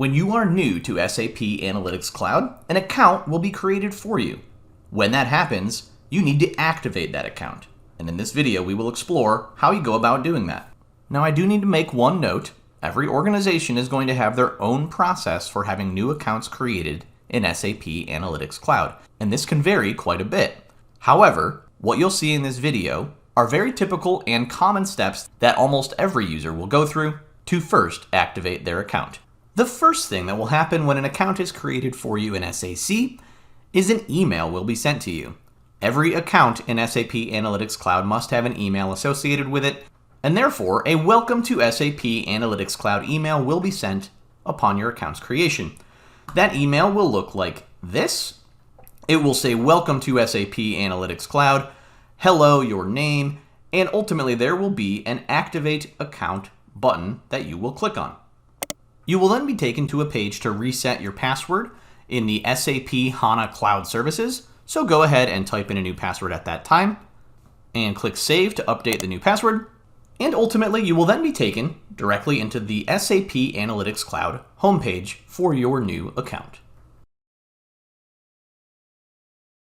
When you are new to SAP Analytics Cloud, an account will be created for you. When that happens, you need to activate that account. And in this video, we will explore how you go about doing that. Now, I do need to make one note. Every organization is going to have their own process for having new accounts created in SAP Analytics Cloud, and this can vary quite a bit. However, what you'll see in this video are very typical and common steps that almost every user will go through to first activate their account. The first thing that will happen when an account is created for you in SAC is an email will be sent to you. Every account in SAP Analytics Cloud must have an email associated with it, and therefore a Welcome to SAP Analytics Cloud email will be sent upon your account's creation. That email will look like this. It will say, "Welcome to SAP Analytics Cloud, hello, your name," and ultimately there will be an Activate Account button that you will click on. You will then be taken to a page to reset your password in the SAP HANA Cloud Services, so go ahead and type in a new password at that time, and click Save to update the new password, and ultimately you will then be taken directly into the SAP Analytics Cloud homepage for your new account.